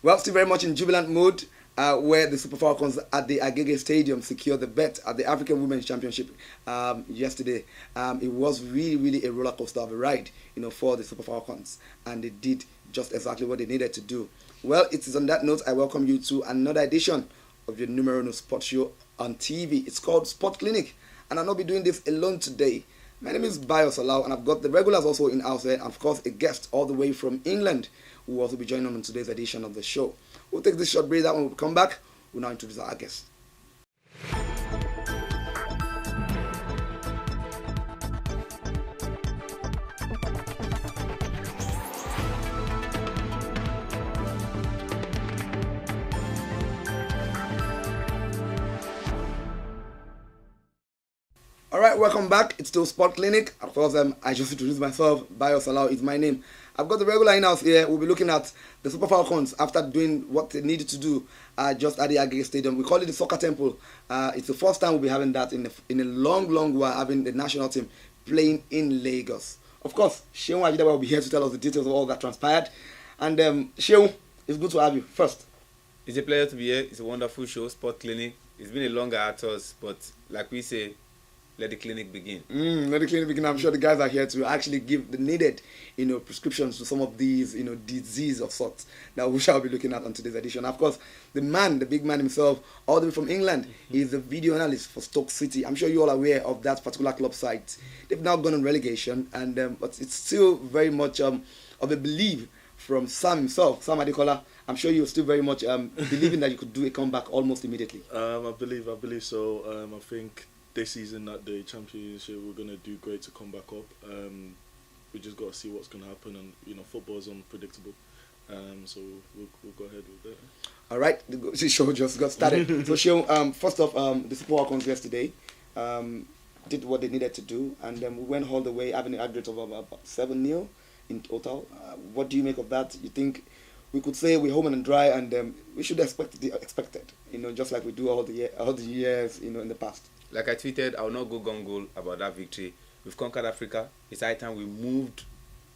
Well, still very much in jubilant mood, where the Super Falcons at the Agege Stadium secured the bet at the African Women's Championship yesterday. It was really a roller coaster of a ride, for the Super Falcons, and they did just exactly what they needed to do. Well, it is on that note I welcome you to another edition of your numero uno sports show on TV. It's called Sports Klinic, and I'll not be doing this alone today. My name is Bayo Salau, and I've got the regulars also in house there, and of course a guest all the way from England who will also be joining on today's edition of the show. We'll take this short break. That when we come back, we'll now introduce our guest. Alright, welcome back. It's still Sports Klinic. Of course, I just introduced myself. Bayo Salau is my name. I've got the regular in-house here. We'll be looking at the Super Falcons after doing what they needed to do just at the Agege Stadium. We call it the Soccer Temple. It's the first time we'll be having that in a long while, having the national team playing in Lagos. Of course, Sheun Ajidawa will be here to tell us the details of all that transpired. And Sheun, it's good to have you first. It's a pleasure to be here. It's a wonderful show, Sports Klinic. It's been a long hiatus, but like we say, let the clinic begin. Let the clinic begin. I'm sure the guys are here to actually give the needed, prescriptions to some of these, disease of sorts that we shall be looking at on today's edition. Of course, the big man himself, all the way from England, is the video analyst for Stoke City. I'm sure you're all aware of that particular club site. They've now gone on relegation, and but it's still very much of a belief from Sam himself, Sam Adekola. I'm sure you're still very much believing that you could do a comeback almost immediately. I believe so. I think this season at the championship we're gonna do great to come back up. We just got to see what's gonna happen, and football is unpredictable. So we'll go ahead with that. All right, the show just got started. So Sheun, first off, the Super Falcons yesterday did what they needed to do, and we went all the way, having an aggregate of about 7-0 in total. What do you make of that? You think we could say we're home and dry, and we should expect the expected, just like we do all the years, in the past? Like I tweeted, I will not go gung-go about that victory. We've conquered Africa. It's high time we moved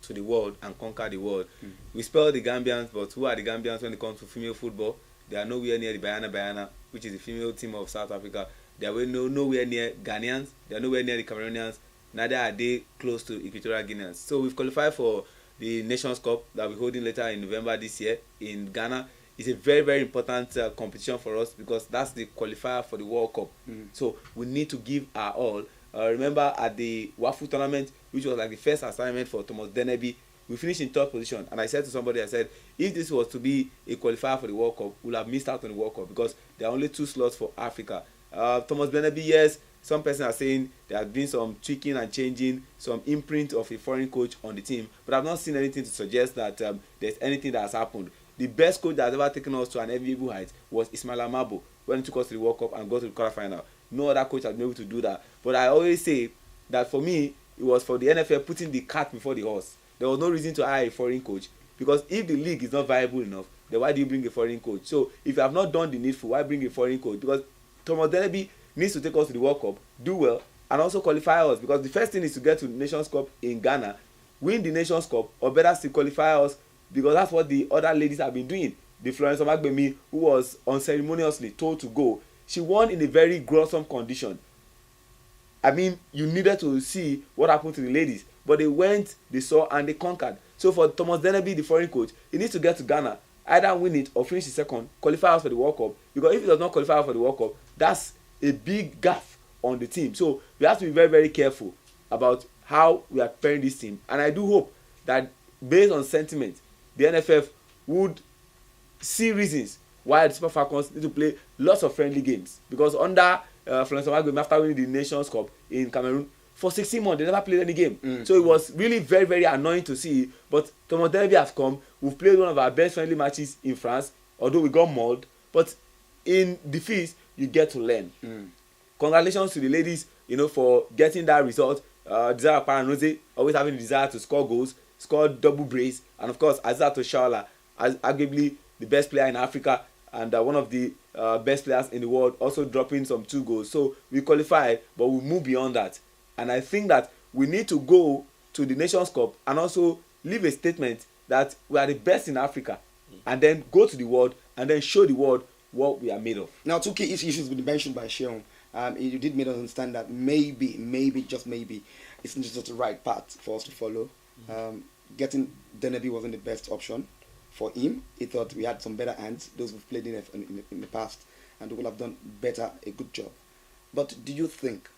to the world and conquered the world. We spell the Gambians, but who are the Gambians when it comes to female football? They are nowhere near the Bayana, which is the female team of South Africa. They are nowhere near Ghanaians. They are nowhere near the Cameroonians. Neither are they close to Equatorial Guineans. So we've qualified for the Nations Cup that we're holding later in November this year in Ghana. It's a very important competition for us because that's the qualifier for the World Cup. So we need to give our all. Remember at the WAFU tournament, which was like the first assignment for Thomas Deneby, we finished in third position. And I said to somebody, if this was to be a qualifier for the World Cup, we'll have missed out on the World Cup because there are only 2 slots for Africa. Thomas Deneby, yes, some persons are saying there has been some tweaking and changing, some imprint of a foreign coach on the team. But I've not seen anything to suggest that there's anything that has happened. The best coach that has ever taken us to an enviable height was Ismail Amabo when he took us to the World Cup and got to the quarterfinal. No other coach has been able to do that. But I always say that for me, it was for the NFL putting the cart before the horse. There was no reason to hire a foreign coach because if the league is not viable enough, then why do you bring a foreign coach? So if you have not done the needful, why bring a foreign coach? Because Thomas Deneby needs to take us to the World Cup, do well, and also qualify us. Because the first thing is to get to the Nations Cup in Ghana, win the Nations Cup, or better still qualify us. Because that's what the other ladies have been doing. The Florence Omagbemi, who was unceremoniously told to go, she won in a very gruesome condition. I mean, you needed to see what happened to the ladies. But they went, they saw, and they conquered. So for Thomas Deneby, the foreign coach, he needs to get to Ghana, either win it or finish the second, qualify us for the World Cup. Because if he does not qualify us for the World Cup, that's a big gap on the team. So we have to be very careful about how we are preparing this team. And I do hope that based on sentiment, the NFF would see reasons why the Super Falcons need to play lots of friendly games. Because under Florence Omagbemi, after winning the Nations Cup in Cameroon, for 16 months, they never played any game. So it was really very annoying to see. But Thomas Deneby has come. We've played one of our best friendly matches in France, although we got mauled. But in defeat, you get to learn. Congratulations to the ladies, for getting that result. Desire Paranoze, always having the desire to score goals, score double brace, and of course Azato Shaula, arguably the best player in Africa and one of the best players in the world, also dropping some 2 goals. So we qualified, but we move beyond that. And I think that we need to go to the Nations Cup and also leave a statement that we are the best in Africa. and then go to the world and then show the world what we are made of. Now, two key issues been mentioned by Sheon. You did make us understand that maybe, just maybe, it's not just the right path for us to follow. Getting Deneby wasn't the best option for him. He thought we had some better hands, those who've played in the past, and who would have done a good job. But do you think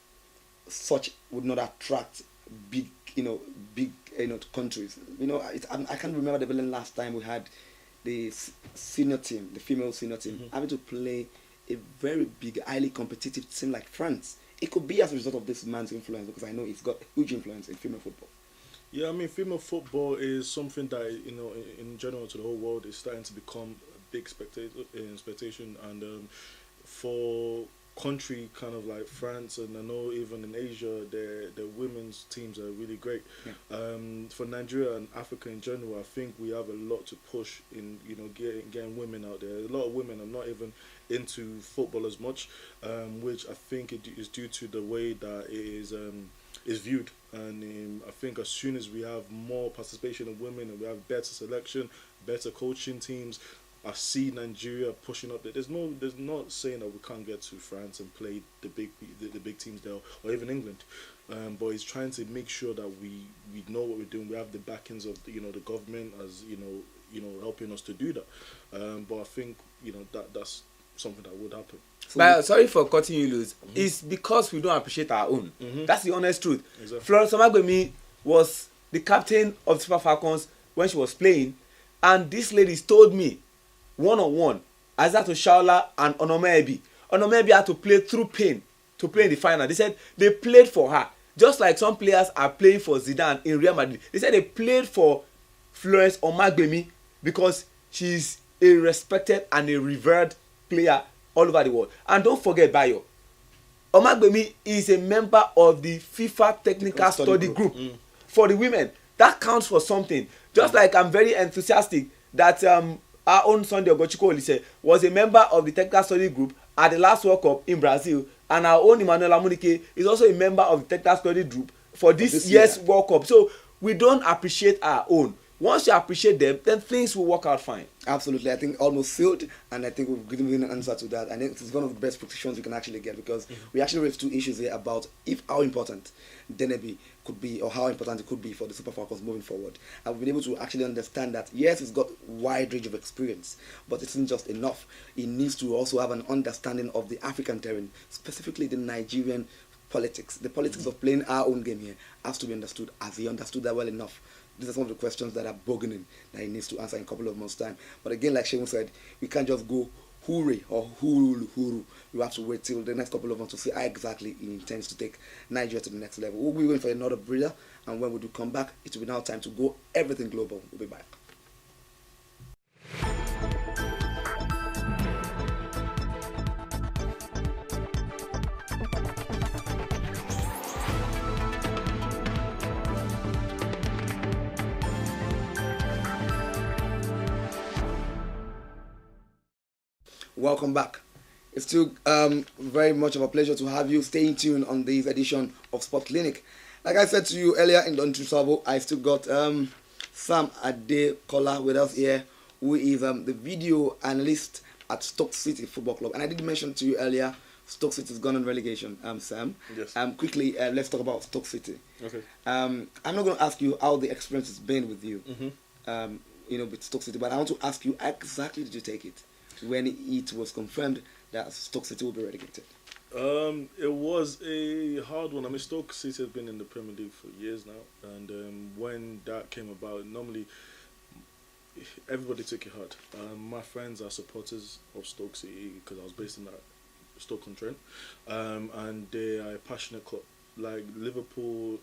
such would not attract big countries? I can't remember the last time we had the senior team, the female senior team, having to play a very big, highly competitive team like France. It could be as a result of this man's influence, because I know he's got huge influence in female football. Yeah, I mean, female football is something that, in general to the whole world, is starting to become a big expectation. And for country kind of like France, and I know even in Asia, their women's teams are really great. Yeah. For Nigeria and Africa in general, I think we have a lot to push in, getting women out there. A lot of women are not even into football as much, which I think it is due to the way that it is viewed. And I think as soon as we have more participation of women and we have better selection, better coaching teams, I see Nigeria pushing up there. There's not saying that we can't get to France and play the big teams there, or even England. But it's trying to make sure that we know what we're doing. We have the backings of the government as helping us to do that. But I think that's something that would happen. But sorry for cutting you loose. It's because we don't appreciate our own. That's the honest truth. Exactly. Florence Omagbemi was the captain of the Super Falcons when she was playing, and these ladies told me one-on-one, Azato Shaula and Onomebi had to play through pain to play in the final. They said they played for her, just like some players are playing for Zidane in Real Madrid. They said they played for Florence Omagbemi because she's a respected and a revered player all over the world. And don't forget, Bayo, Omagbemi is a member of the FIFA Technical Study Group for the women. That counts for something. Just like I'm very enthusiastic that our own Sunday Ogochukwu Olise was a member of the Technical Study Group at the last World Cup in Brazil, and our own Emmanuel Amunike is also a member of the Technical Study Group for this year's World Cup. So we don't appreciate our own. Once you appreciate them, then things will work out fine. Absolutely. I think almost sealed, and I think we've given an answer to that. And it's one of the best positions we can actually get, because we actually raised two issues here about how important Deneby could be, or how important it could be for the Super Falcons moving forward. And we've been able to actually understand that, yes, it's got a wide range of experience, but it isn't just enough. It needs to also have an understanding of the African terrain, specifically the Nigerian politics. The politics of playing our own game here has to be understood. Has he understood that well enough? These are some of the questions that are bugging him that he needs to answer in a couple of months' time. But again, like Shegun said, we can't just go hooray or huru. We have to wait till the next couple of months to see how exactly he intends to take Nigeria to the next level. We'll be waiting for another breather, and when we do come back, it will be now time to go everything global. We'll be back. Welcome back. It's still very much of a pleasure to have you staying tuned on this edition of Sports Klinic. Like I said to you earlier in the intro, I still got Sam Adekola with us here, who is the video analyst at Stoke City Football Club. And I did mention to you earlier, Stoke City has gone on relegation, Sam. Yes. Quickly, let's talk about Stoke City. Okay. I'm not going to ask you how the experience has been with you, with Stoke City, but I want to ask you, how exactly did you take it when it was confirmed that Stoke City will be relegated? It was a hard one. I mean, Stoke City has been in the Premier League for years now, and when that came about, normally everybody took it hard. My friends are supporters of Stoke City because I was based in that Stoke-on-Trent, and they are a passionate club. Like Liverpool,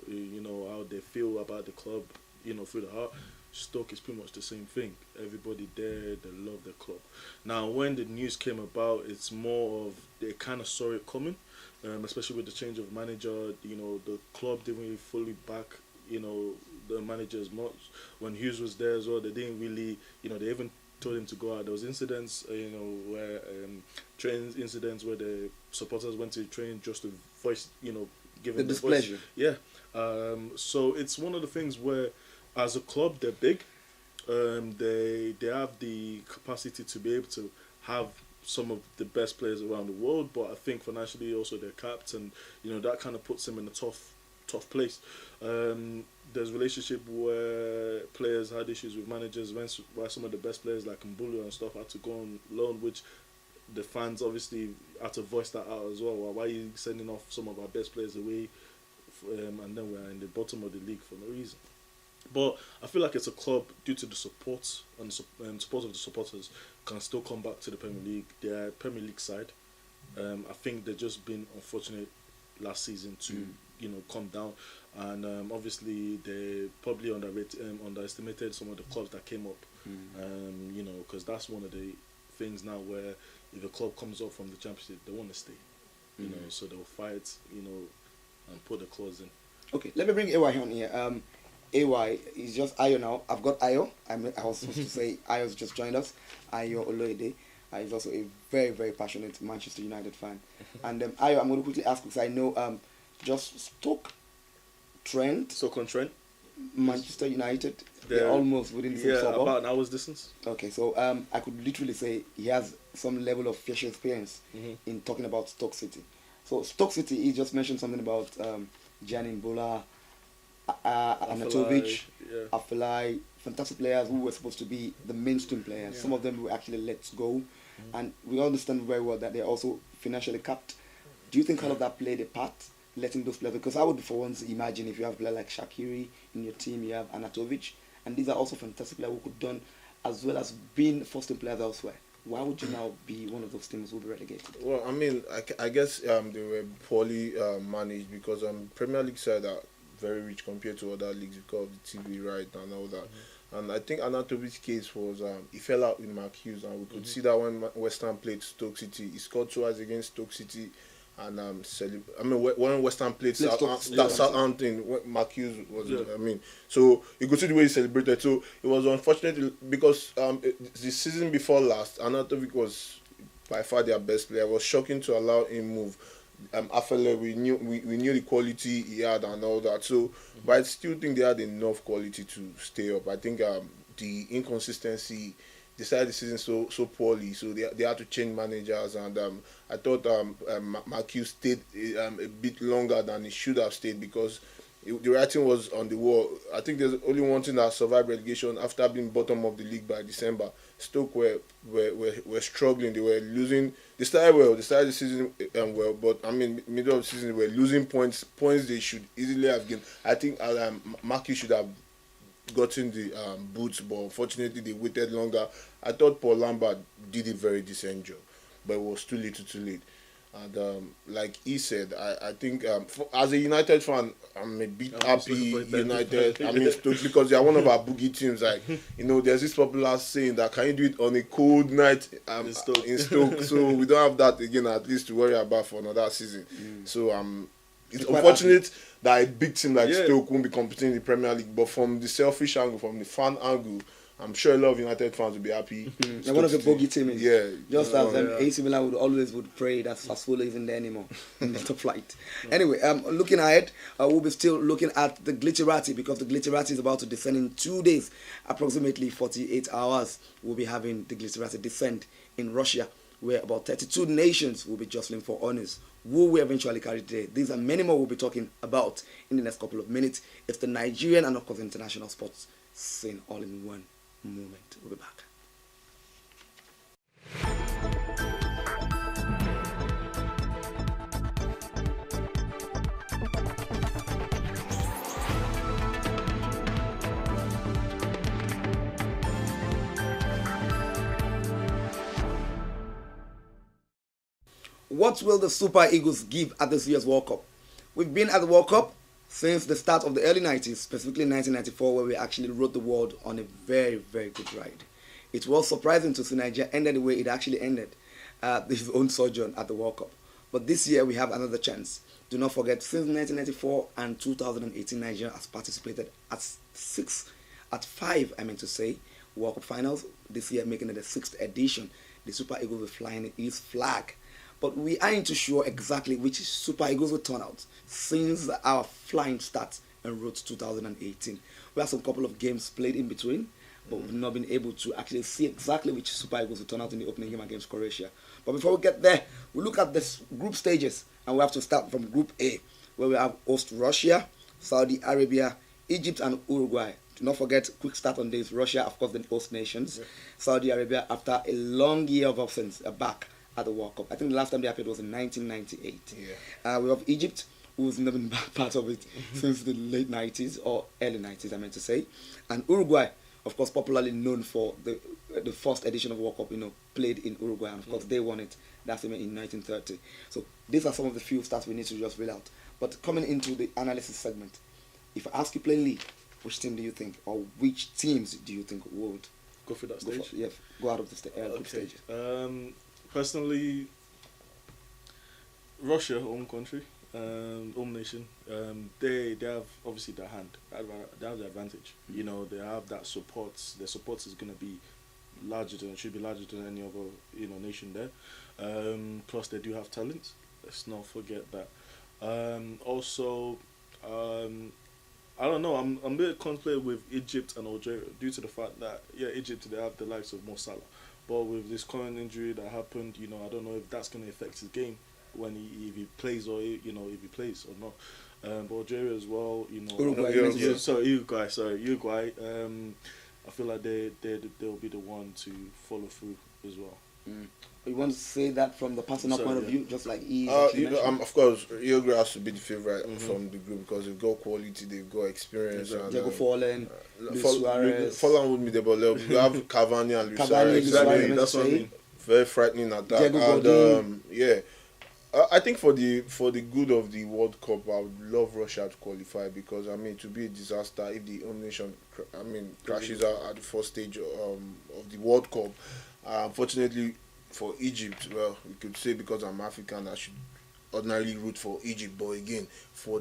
how they feel about the club, through the heart. Stoke is pretty much the same thing. Everybody there, they love the club. Now, when the news came about, it's more of they kind of saw it coming, especially with the change of manager. The club didn't really fully back, the manager as much. When Hughes was there as well, they didn't really, they even told him to go out. There was incidents, where training incidents where the supporters went to train just to voice, give the displeasure. Yeah. So it's one of the things where, as a club, they're big, They have the capacity to be able to have some of the best players around the world, but I think financially also they're capped, and that kind of puts them in a tough place. There's relationship where players had issues with managers, why some of the best players like Mbulu and stuff had to go on loan, which the fans obviously had to voice that out as well. Why are you sending off some of our best players away, and then we're in the bottom of the league for no reason? But I feel like it's a club, due to the support and support of the supporters, can still come back to the Premier League. They're a Premier League side. I think they've just been unfortunate last season to come down, and obviously they probably underestimated some of the clubs that came up. Because that's one of the things now where if a club comes up from the Championship, they want to stay. So they'll fight, and put the clause in. Okay, let me bring AY on here. AY is just Ayo now. I've got Ayo. I was supposed to say Ayo's just joined us. Ayo Oloide. He's also a very, very passionate Manchester United fan. And Ayo, I'm going to quickly ask, because I know just Stoke-on-Trent, Manchester United, they're almost within the same suburb. About an hour's distance. Okay, so I could literally say he has some level of facial experience in talking about Stoke City. So Stoke City, he just mentioned something about Gianni Mbola, Anatovic, Afellay, fantastic players who were supposed to be the mainstream players. Some of them were actually let go, and we understand very well that they're also financially capped. Do you think all of that played a part, letting those players? Because I would for once imagine if you have a player like Shaqiri in your team, you have Anatovic, and these are also fantastic players who could done as well as being first-team players elsewhere. Why would you now be one of those teams who will be relegated? Well, I mean, I guess they were poorly managed, because Premier League side are very rich compared to other leagues because of the TV right and all that. And I think Anatovic's case was he fell out with Mark Hughes, and we could see that when West Ham played Stoke City, he scored twice against Stoke City, and when West Ham played Southampton, when Mark Hughes was, so you could see the way he celebrated. So it was unfortunate because the season before last, Anatovic was by far their best player. It was shocking to allow him move. Afellay, we knew the quality he had and all that. So, but I still think they had enough quality to stay up. I think the inconsistency, they started the season so poorly, so they had to change managers, and I thought Marquis stayed a bit longer than he should have stayed, because the writing was on the wall. I think there's only one team that survived relegation after being bottom of the league by December. Stoke were struggling. They were losing. They started well. They started the season well, but middle of the season they were losing points they should easily have gained. I think Marquis should have gotten the boots, but unfortunately they waited longer. I thought Paul Lambert did a very decent job, but it was too late. And like he said, I think as a United fan, I'm a bit happy United. Because they are one of our boogie teams. Like, there's this popular saying that can you do it on a cold night in Stoke? So we don't have that again, at least to worry about for another season. So it's unfortunate that a big team like Stoke won't be competing in the Premier League. But from the selfish angle, from the fan angle, I'm sure a lot of United fans will be happy. They're one of the bogey teams. Yeah. Just as AC Milan would pray that Sassuolo isn't there anymore in the top flight. Anyway, looking ahead, we'll be still looking at the Glitterati, because the Glitterati is about to descend in 2 days, approximately 48 hours. We'll be having the Glitterati descend in Russia, where about 32 nations will be jostling for honors. Who will eventually carry the day? These and many more we'll be talking about in the next couple of minutes. It's the Nigerian and of course international sports scene all in one moment. We'll be back. What will the Super Eagles give at this year's World Cup? We've been at the World Cup since the start of the early 90s, specifically 1994, where we actually rode the world on a very, very good ride. It was surprising to see Nigeria ended the way it actually ended, his own sojourn at the World Cup. But this year we have another chance. Do not forget, since 1994 and 2018, Nigeria has participated at five World Cup finals. This year making it the 6th edition. The Super Eagles will fly in its flag. But we aren't too sure exactly which Super Eagles will turn out since our flying start in Road 2018. We have some couple of games played in between, but we've not been able to actually see exactly which Super Eagles will turn out in the opening game against Croatia. But before we get there, we look at the group stages, and we have to start from Group A, where we have host Russia, Saudi Arabia, Egypt, and Uruguay. Do not forget, quick start on this: Russia, of course, the host nations. Yeah. Saudi Arabia, after a long year of absence, are back at the World Cup. I think the last time they appeared was in 1998. Yeah. We have Egypt, who's never been part of it since the late 90s or early 90s, I meant to say. And Uruguay, of course, popularly known for the first edition of World Cup, played in Uruguay. And of course, they won it. That's in 1930. So these are some of the few stats we need to just read out. But coming into the analysis segment, if I ask you plainly, which team do you think, or which teams do you think would go through that stage? Go out of the group stage. Personally, Russia, home country, home nation. They have obviously their hand. They have the advantage. They have that support. Their support is going to be should be larger than any other nation there. Plus, they do have talent. Let's not forget that. Also, I don't know. I'm a bit contemplated with Egypt and Algeria due to the fact that Egypt, they have the likes of Mo Salah, but with this current injury that happened, I don't know if that's going to affect his game when if he plays or if he plays or not. But Algeria as well, Uruguay. I feel like they'll be the one to follow through as well. You want to say that from the personal point of view, just like of course, Uruguay has to be the favourite from the group because they've got quality, they've got experience. Diego Forlan, Luis Suarez. Forlan would be there, but we have Cavani and Luis Suarez. Exactly, that's what I mean. Very frightening attack. I think for the good of the World Cup, I would love Russia to qualify because to be a disaster if the home nation crashes out at the first stage of the World Cup. Unfortunately for Egypt, well, we could say because I'm African, I should ordinarily root for Egypt. But again, for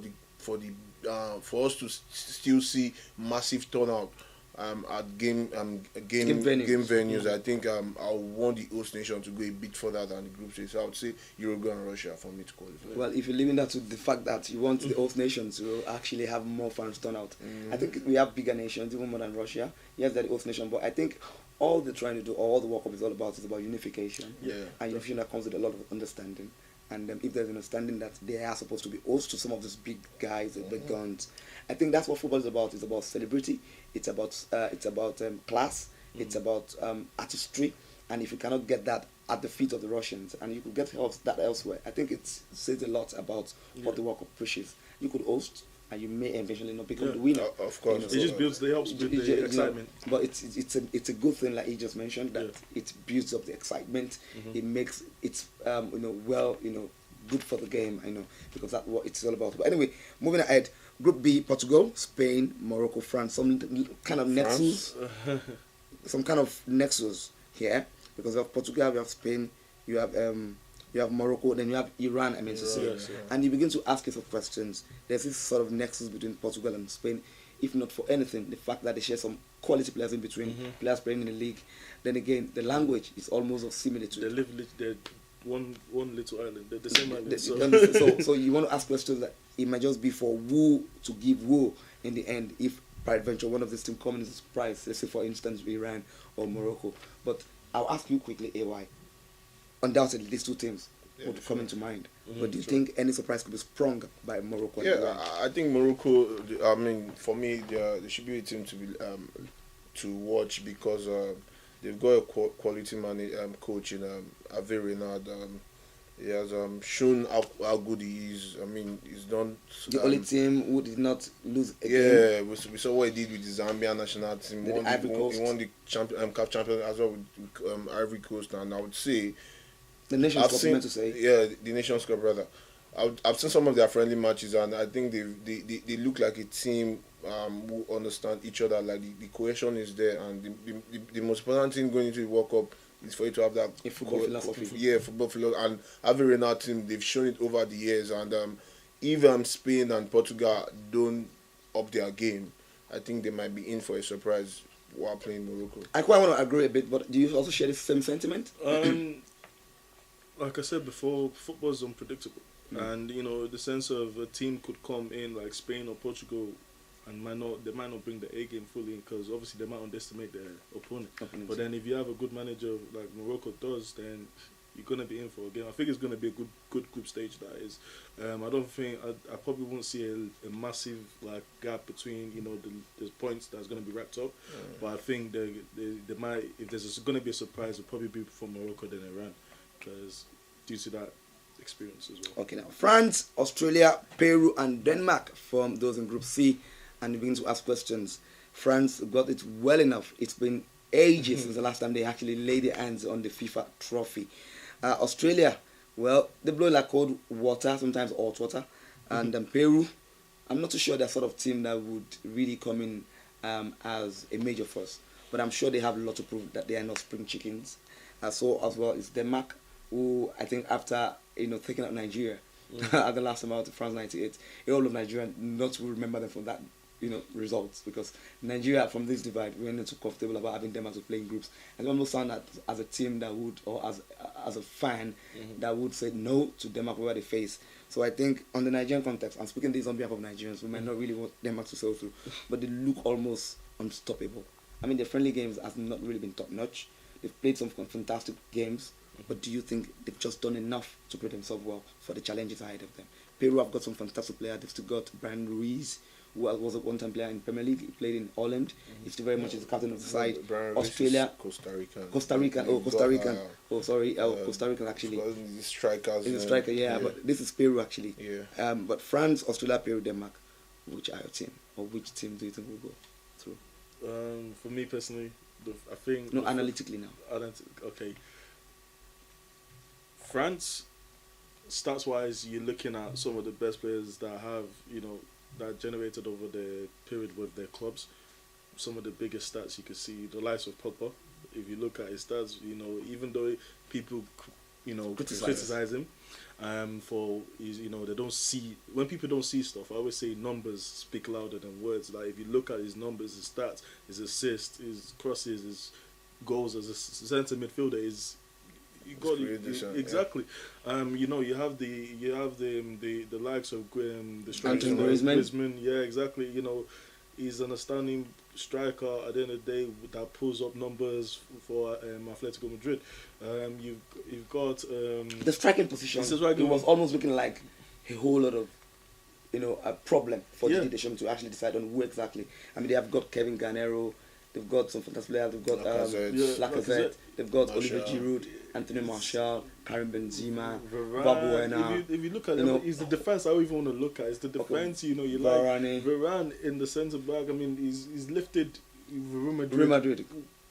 us to still see massive turnout at game venues, I think I want the host nation to go a bit further than the group stage. So I would say Uruguay and Russia for me to qualify. Well, if you're leaving that to the fact that you want the host nation to actually have more fans turn out, I think we have bigger nations, even more than Russia. Yes, they're the host nation, but I think all they're trying to do, all the World Cup is all about, is about unification. Yeah. And unification that comes with a lot of understanding. And if there's an understanding that they are supposed to be hosts to some of these big guys, the big guns, I think that's what football is about. It's about celebrity. It's about class. It's about artistry. And if you cannot get that at the feet of the Russians, and you could get that elsewhere, I think it says a lot about what the World Cup pushes. You could host, and you may eventually not become the winner. Of course, it just helps build the excitement. But it's a good thing, like he just mentioned, that it builds up the excitement. It makes it good for the game. Because that's what it's all about. But anyway, moving ahead, Group B: Portugal, Spain, Morocco, France. Some kind of nexus, here, because you have Portugal, you have Spain, you have Morocco, then you have Iran, and you begin to ask yourself questions. There's this sort of nexus between Portugal and Spain, if not for anything, the fact that they share some quality players in between, players playing in the league. Then again, the language is almost of similitude. They live one little island. They're the same island. So you want to ask questions that it might just be for who to give who in the end, if peradventure one of these teams comes as a surprise, let's say for instance Iran or Morocco. But I'll ask you quickly, AY. Undoubtedly, these two teams would come into mind. But do you think any surprise could be sprung by Morocco? I think Morocco. For me, there should be a team to watch because they've got a quality coach in Hervé Renard. He has shown how good he is. He's done. The only team who did not lose a game. Yeah, we saw what he did with the Zambia national team. He won the CAF champion as well with Ivory Coast, and I would say the Nations Cup. Meant to say. Yeah, the Nations Cup rather. I've seen some of their friendly matches, and I think they look like a team who understand each other. Like the cohesion is there, and the most important thing going into the World Cup is for you to have that football philosophy. Football philosophy, and having Renard team, they've shown it over the years. And even Spain and Portugal don't up their game, I think they might be in for a surprise while playing Morocco. I quite want to agree a bit, but do you also share the same sentiment? Like I said before, football is unpredictable. And, the sense of a team could come in like Spain or Portugal and they might not bring the A game fully because obviously they might underestimate their opponent. But then if you have a good manager like Morocco does, then you're gonna be in for a game. I think it's gonna be a good group stage. That is, I don't think I probably won't see a massive like gap between the points that's gonna be wrapped up. But I think they might, if there's gonna be a surprise, it'll probably be from Morocco than Iran, because due to that experience as well. Okay, now France, Australia, Peru, and Denmark from those in Group C, and begin to ask questions. France got it well enough. It's been ages since the last time they actually laid their hands on the FIFA trophy. Australia, well, they blow like cold water, sometimes hot water. And Peru, I'm not too sure they're sort of team that would really come in as a major force. But I'm sure they have a lot to prove that they are not spring chickens. So as well is Denmark, who I think after taking out Nigeria at the last time out of France 98, all of Nigeria not to remember them from that results, because Nigeria from this divide we weren't too comfortable about having them as a playing groups. And almost sound that as a team that would, or as a fan that would say no to Denmark where they face. So I think on the Nigerian context, I'm speaking this on behalf of Nigerians, we might not really want Denmark to sail through, but they look almost unstoppable. I mean, their friendly games has not really been top notch. They've played some fantastic games, but do you think they've just done enough to prepare themselves well for the challenges ahead of them? Peru have got some fantastic players. They've still got Brian Ruiz, who was a one-time player in Premier League. He played in Holland. He's still very much the captain of the side. Australia, Costa Rican. Costa Rican actually. The strikers. He's a striker, yeah. But this is Peru actually. Yeah. But France, Australia, Peru, Denmark. Which are your team, or which team do you think will go through? For me personally, I think. No, analytically now. Okay. France, stats-wise, you're looking at some of the best players that have, that generated over the period with their clubs. Some of the biggest stats you could see, the likes of Pogba. If you look at his stats, even though people, criticize him, for his, they don't see, when people don't see stuff, I always say numbers speak louder than words. Like if you look at his numbers, his stats, his assists, his crosses, his goals as a centre midfielder is. You got exactly. Yeah. You have the likes of the strikers, Griezmann. Yeah, exactly. He's an outstanding striker at the end of the day that pulls up numbers for Atletico Madrid. You've got the striking position. It was almost looking like a whole lot of a problem for the Deschamps to actually decide on who exactly. I mean, they have got Kevin Garnero. They've got some fantastic players. They've got Lacazette. They've got Olivier Giroud, Anthony Martial, Karim Benzema, Babuena. If you look at it, it's the defense I don't even want to look at. It's the defense, you like Varane in the centre back. I mean, he's lifted Real Madrid.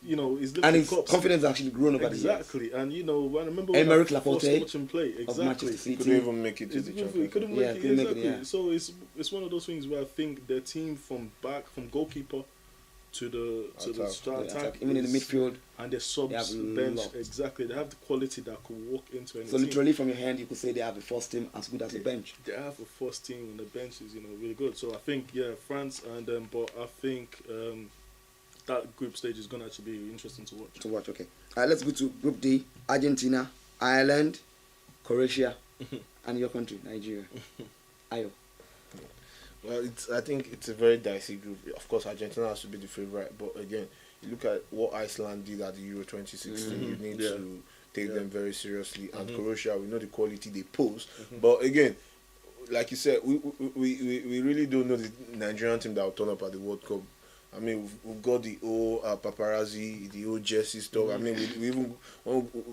He's lifted and his cups. Confidence actually grown over the years. Exactly, and when I remember when I first watched him play, exactly. He couldn't even make it to the Champions League. He couldn't make it, exactly. So it's one of those things where I think their team from goalkeeper to the attack, even in the midfield, and the subs bench, exactly. They have the quality that could walk into any so team. literally from your hand you could say they have a first team as good as the bench. They have a first team and the bench is really good. So I think France, and but I think that group stage is going to actually be interesting to watch. Okay, let's go to Group D: Argentina, Ireland, Croatia, and your country, Nigeria. Ayo. Well, I think it's a very dicey group. Of course, Argentina has to be the favourite, but again, you look at what Iceland did at the Euro 2016. You need to take them very seriously. And Croatia, we know the quality they pose, but again, like you said, we really don't know the Nigerian team that will turn up at the World Cup. I mean, we've got the old paparazzi, the old jersey stuff. I mean, we even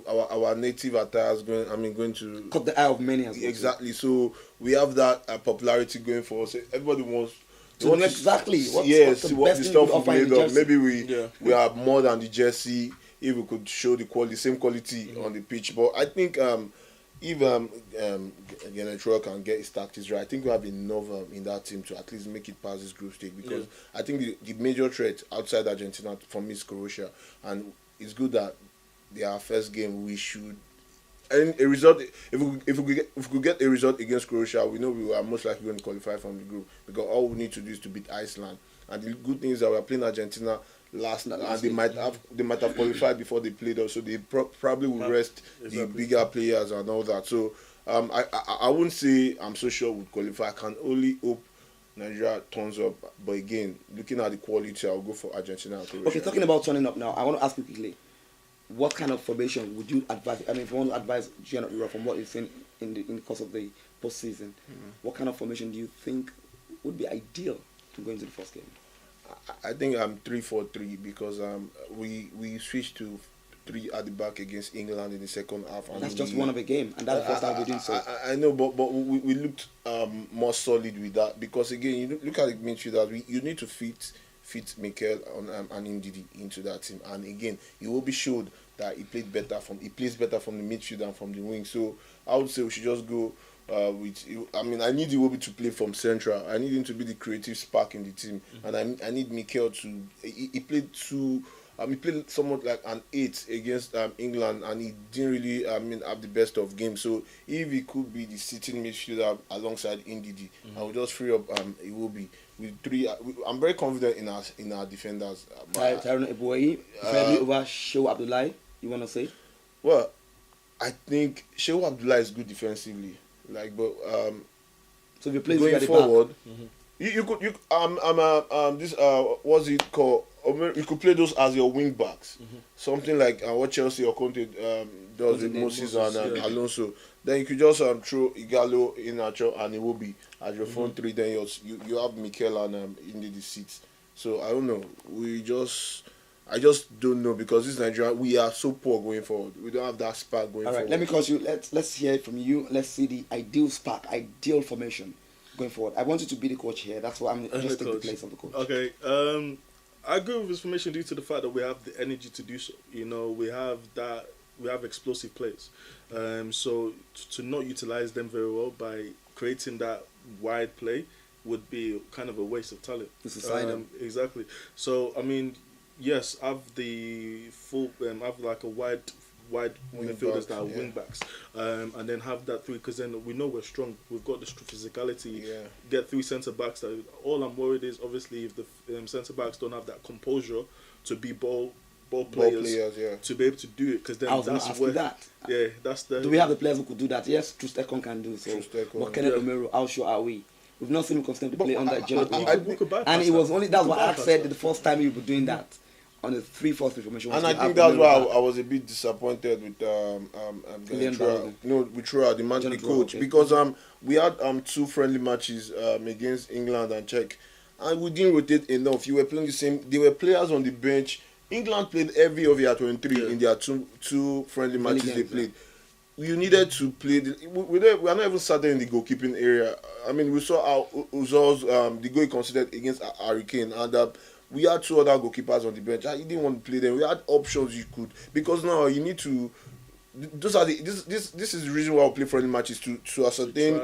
our native attires going to cut the eye of many as well. Exactly. So we have that popularity going for us. Everybody wants to know exactly what the stuff we made up. Maybe we are more than the jersey. If we could show the same quality on the pitch, but I think if Genetro can get his tactics right, I think we have enough in that team to at least make it past this group stage, because I think the major threat outside Argentina for me is Croatia, and it's good that their first game we should. And a result, if we could get a result against Croatia, we know we are most likely going to qualify from the group, because all we need to do is to beat Iceland. And the good thing is that we are playing Argentina last night, and they might have qualified before they played us, so they probably will rest the bigger players and all that. So I wouldn't say I'm so sure we'll qualify. I can only hope Nigeria turns up. But again, looking at the quality, I'll go for Argentina. Okay, talking about turning up now, I want to ask you quickly, what kind of formation would you advise? I mean, if you want to advise Gian Europe from what you've seen in the course of the postseason, what kind of formation do you think would be ideal to go into the first game? I think I'm 3-4-3 because we switched to 3 at the back against England in the second half. And that's just one of a game, and that's the first time we did so. I know, but we looked more solid with that because again, you look at the midfielders. You need to fit Mikel and Ndidi into that team, and again, he will be showed that he plays better from the midfield and from the wing. So I would say we should just go. I need Iwobi to play from central. I need him to be the creative spark in the team, and I need Mikel to. He played he played somewhat like an 8 against England, and he didn't really have the best of games. So if he could be the sitting midfielder alongside Ndidi, I would just free up Iwobi with 3. I'm very confident in our defenders. Tyrone Eboyi, over Shehu Abdullahi. You want to say? Well, I think Shehu Abdullahi is good defensively. So if you play going forward, you could what's it called? You could play those as your wing backs, something like what Chelsea or Conte does with Moses and Alonso. Then you could just throw Igalo, Iheanacho, and Iwobi as your front 3. Then you have Mikel and Ndidi seats. So I don't know. I just don't know because this Nigeria, we are so poor going forward. We don't have that spark going forward. All right, let me call you. Let's hear it from you. Let's see the ideal spark, ideal formation going forward. I want you to be the coach here. That's why I'm just taking the place of the coach. Okay. I agree with this formation due to the fact that we have the energy to do so. You know, we have explosive players. So to not utilize them very well by creating that wide play would be kind of a waste of talent. Exactly. So I mean, yes, have the full, have like a wide midfielders that are wing backs, and then have that 3 because then we know we're strong. We've got the physicality. Yeah. Get 3 centre backs. All I'm worried is obviously if the centre backs don't have that composure to be ball players to be able to do it because then that's where that's the. Do we have the players who could do that? Yes, Trustekon can do so. But Kenneth Romero, how sure are we? We've not seen him consistently play under German. And it was only that's what I said the first time you were doing that. On the 3-4-3 formation, and I think that's why I was a bit disappointed with Troa, the coach, because we had 2 friendly matches against England and Czech, and we didn't rotate enough. You were playing the same. There were players on the bench. England played every of their 23 in their two friendly matches they played. You needed to play. We are not even starting in the goalkeeping area. I mean, we saw how Uzor's the goal he considered against Hurricane, and we had 2 other goalkeepers on the bench. He didn't want to play them. We had options you could, because now you need to. This is the reason why we play friendly matches to ascertain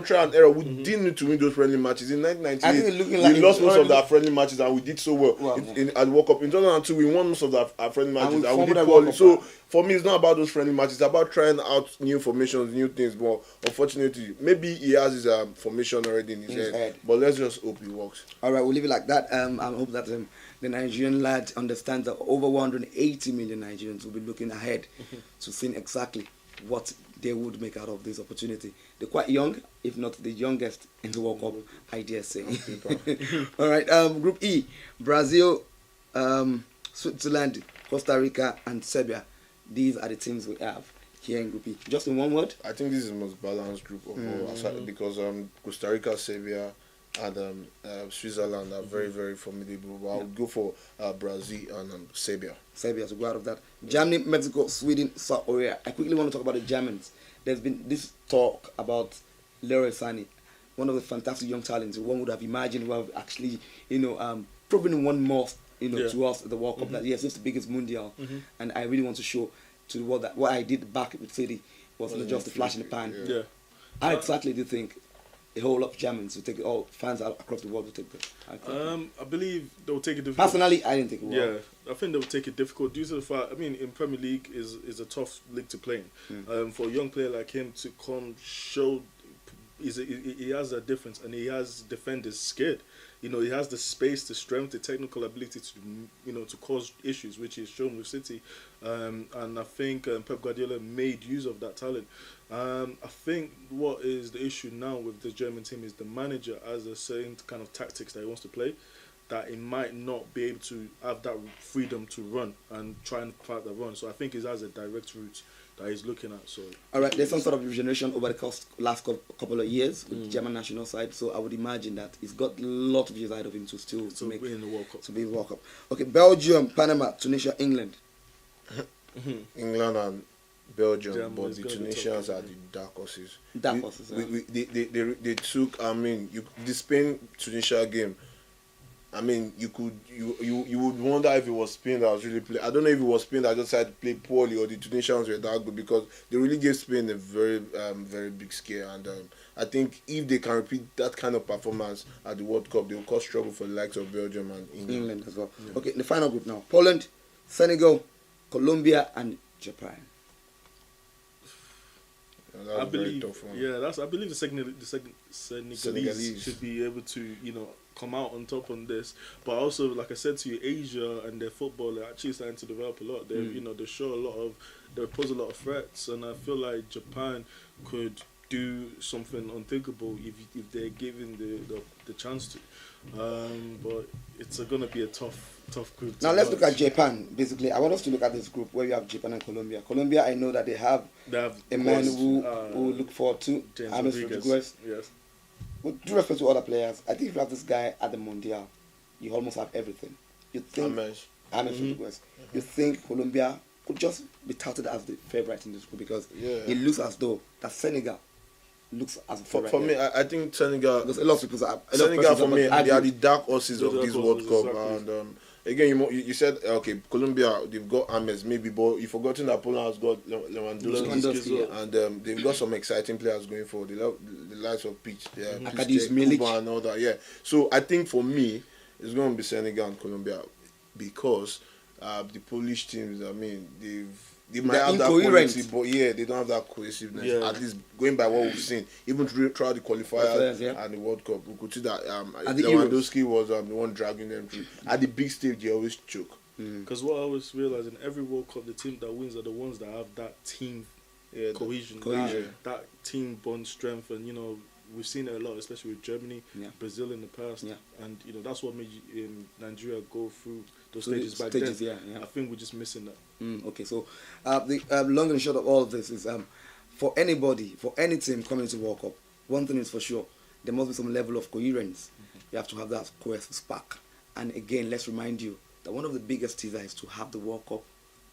try and error. We didn't need to win those friendly matches in 1998. We lost most of our friendly matches and we did so well at the World Cup. In 2002, we won most of our friendly matches and we did poorly. So for me, it's not about those friendly matches. It's about trying out new formations, new things. But unfortunately, maybe he has his formation already in his head. But let's just hope it works. All right, we'll leave it like that. I hope that the Nigerian lad understands that over 180 million Nigerians will be looking ahead to seeing exactly what they would make out of this opportunity. They're quite young, if not the youngest in the World Cup, I dare say. All right, Group E, Brazil, Switzerland, Costa Rica, and Serbia. These are the teams we have here in Group E. Just in one word? I think this is the most balanced group of all, because Costa Rica, Serbia, and Switzerland are very, very formidable. But I would go for Brazil and Serbia. Serbia to go out of that. Germany, Mexico, Sweden, South Korea. I quickly want to talk about the Germans. There's been this talk about Leroy Sané, one of the fantastic young talents. One would have imagined who have actually, proven one more, to us at the World Cup that yes, it's the biggest mundial, and I really want to show to the world that what I did back with City was not just a flash in the pan. Yeah. How exactly do you think a whole lot of Germans will take it, all fans across the world will take it? I believe they'll take it difficult. Personally, I didn't take it well. Yeah, I think they'll take it difficult due to the fact, in Premier League is a tough league to play in. For a young player like him to come show he has a difference, and he has defenders scared. You know, he has the space, the strength, the technical ability to, you know, to cause issues, which is shown with City. And I think Pep Guardiola made use of that talent. I think what is the issue now with the German team is the manager has a certain kind of tactics that he wants to play, that he might not be able to have that freedom to run and try and fight the run. So I think he has a direct route that he's looking at. So all right, there's some sort of regeneration over the last couple of years with the German national side. So I would imagine that he's got a lot of years ahead of him to make be in the World Cup. To be in the World Cup. Okay, Belgium, Panama, Tunisia, England. England and Belgium, Germany but is the gonna be Tunisians tough. are the dark horses. Dark horses, yeah. They took. I mean, the Spain Tunisia game. I mean, you would wonder if it was Spain that was really playing. I don't know if it was Spain that just had to play poorly or the Tunisians were that good, because they really gave Spain a very very big scare. And I think if they can repeat that kind of performance at the World Cup, they will cause trouble for the likes of Belgium and England as well. Yeah. Okay, the final group now: Poland, Senegal, Colombia, and Japan. I believe, I believe the Senegalese should be able to, you know, come out on top on this. But also, like I said to you, Asia and their football are actually starting to develop a lot. They, you know, they pose a lot of threats, and I feel like Japan could do something unthinkable if they're given the chance to. But it's going to be a tough group. Now let's look at Japan. Basically, I want us to look at this group where you have Japan and Colombia. Colombia, I know that they have a man who look forward to, James Rodriguez. Yes. With due respect to other players, I think if you have this guy at the Mundial, you almost have everything. You think James Rodriguez. You think Colombia could just be touted as the favorite in this group, because it looks as though that Senegal looks as a favorite. For me, I think Senegal. Because a lot of people Senegal for me, they are the dark horses of this World Cup. Exactly. And again, you said okay, Colombia, they've got James maybe, but you've forgotten that Poland has got Lewandowski, and they've got some exciting players going forward. The likes of Peach, Kuba and all that. Yeah. So I think for me, it's going to be Senegal and Colombia, because the Polish teams, I mean, they might have that quality, but they don't have that cohesiveness. Yeah. At least going by what we've seen, even throughout the qualifiers and the World Cup, we could see that Lewandowski was the one dragging them through. At the big stage, they always choke. Because what I always realize, in every World Cup, the team that wins are the ones that have that team cohesion. That team bond strength, and you know, we've seen it a lot, especially with Germany, Brazil in the past, and you know, that's what made Nigeria go through those stages back then. I think we're just missing that. Okay, so the long and short of all of this is, for anybody, for any team coming to World Cup, one thing is for sure: there must be some level of coherence. You have to have that cohesive spark. And again, let's remind you that one of the biggest teasers to have the World Cup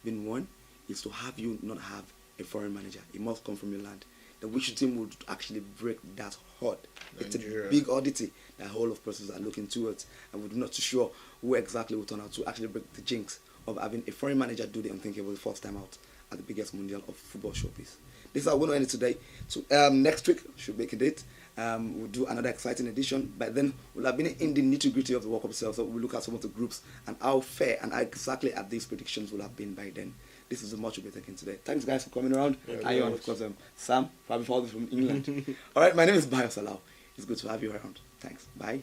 been won is to have you not have a foreign manager. It must come from your land. The which team would actually break that hard. It's a big oddity that whole of persons are looking towards, and we're not too sure who exactly will turn out to actually break the jinx of having a foreign manager do the unthinkable the first time out at the biggest mundial of football showpiece. This is how we're going to end it today. So next week should make a date. We'll do another exciting edition. By then, we'll have been in the nitty-gritty of the World Cup itself. So we'll look at some of the groups and how fair and how exactly at these predictions will have been by then. This is the much we'll be taking today. Thanks, guys, for coming around. I am, of course, Sam, probably from England. All right, my name is Bayo Salau. It's good to have you around. Thanks. Bye.